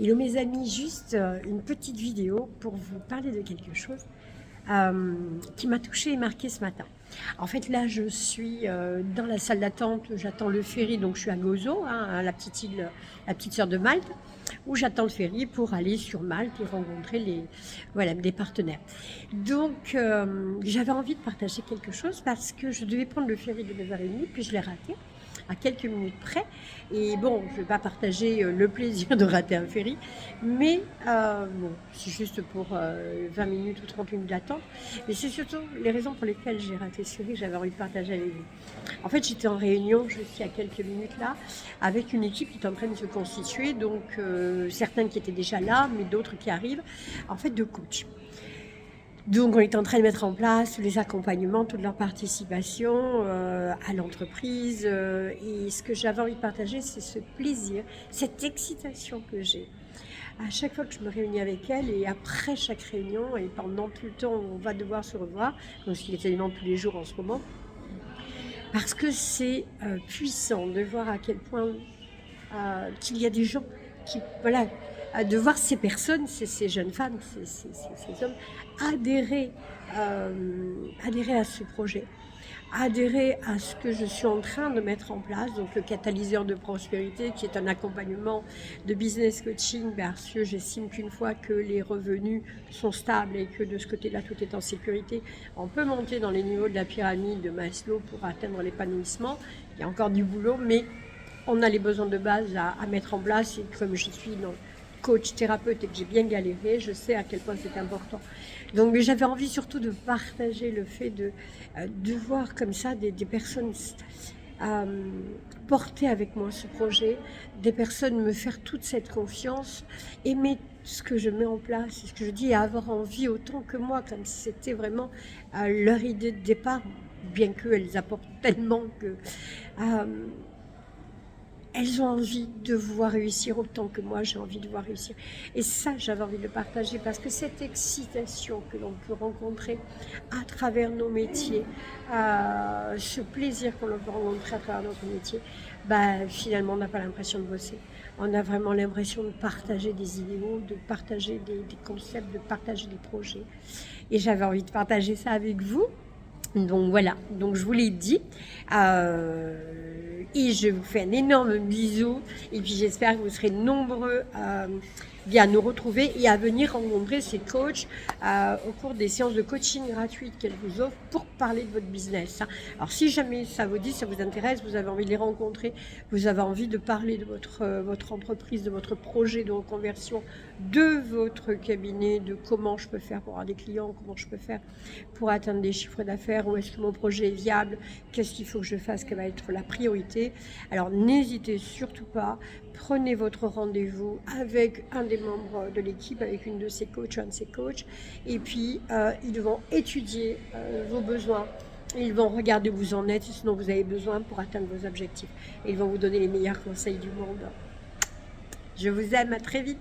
Hello mes amis, juste une petite vidéo pour vous parler de quelque chose qui m'a touchée et marquée ce matin. En fait, là, je suis dans la salle d'attente, j'attends le ferry, donc je suis à Gozo, hein, la petite île, la petite sœur de Malte, où j'attends le ferry pour aller sur Malte et rencontrer voilà, des partenaires. Donc, j'avais envie de partager quelque chose parce que je devais prendre le ferry de 9h30, puis je l'ai raté à quelques minutes près. Et bon, je ne vais pas partager le plaisir de rater un ferry, mais bon, c'est juste pour 20 minutes ou 30 minutes d'attente. Mais c'est surtout les raisons pour lesquelles j'ai raté ce ferry que j'avais envie de partager avec vous. En fait, j'étais en réunion, je suis à quelques minutes là, avec une équipe qui est en train de se constituer, donc certaines qui étaient déjà là, mais d'autres qui arrivent, en fait, de coach. Donc, on est en train de mettre en place tous les accompagnements, toute leur participation à l'entreprise. Et ce que j'avais envie de partager, c'est ce plaisir, cette excitation que j'ai. À chaque fois que je me réunis avec elle et après chaque réunion et pendant tout le temps où on va devoir se revoir, donc ce qui est quasiment tous les jours en ce moment, parce que c'est puissant de voir à quel point qu'il y a des gens qui, voilà, de voir ces personnes, ces jeunes femmes, ces hommes, adhérer, adhérer à ce projet, adhérer à ce que je suis en train de mettre en place, donc le catalyseur de prospérité, qui est un accompagnement de business coaching, parce que j'estime qu'une fois que les revenus sont stables et que de ce côté-là, tout est en sécurité, on peut monter dans les niveaux de la pyramide de Maslow pour atteindre l'épanouissement. Il y a encore du boulot, mais on a les besoins de base à mettre en place. Et comme je suis coach thérapeute et que j'ai bien galéré, je sais à quel point c'est important. Donc j'avais envie surtout de partager le fait de voir comme ça des personnes porter avec moi ce projet, des personnes me faire toute cette confiance, aimer ce que je mets en place, ce que je dis, et avoir envie autant que moi, comme si c'était vraiment leur idée de départ, bien qu'elles apportent tellement que... elles ont envie de voir réussir autant que moi j'ai envie de voir réussir. Et ça, j'avais envie de le partager parce que cette excitation que l'on peut rencontrer à travers nos métiers, ce plaisir qu'on peut rencontrer à travers notre métier, finalement, on n'a pas l'impression de bosser. On a vraiment l'impression de partager des idéaux, de partager des concepts, de partager des projets. Et j'avais envie de partager ça avec vous. Donc voilà, donc je vous l'ai dit. Et je vous fais un énorme bisou. Et puis j'espère que vous serez nombreux à nous retrouver et à venir rencontrer ces coachs au cours des séances de coaching gratuites qu'elles vous offrent pour parler de votre business. Alors si jamais ça vous dit, ça vous intéresse, vous avez envie de les rencontrer, vous avez envie de parler de votre entreprise, de votre projet de reconversion, de votre cabinet, de comment je peux faire pour avoir des clients, comment je peux faire pour atteindre des chiffres d'affaires, où est-ce que mon projet est viable, qu'est-ce qu'il faut que je fasse, quelle va être la priorité. Alors n'hésitez surtout pas, prenez votre rendez-vous avec un des membres de l'équipe, avec une de ses coachs, un de ses coachs, et puis ils vont étudier vos besoins. Ils vont regarder où vous en êtes, ce dont vous avez besoin pour atteindre vos objectifs. Et ils vont vous donner les meilleurs conseils du monde. Je vous aime, à très vite.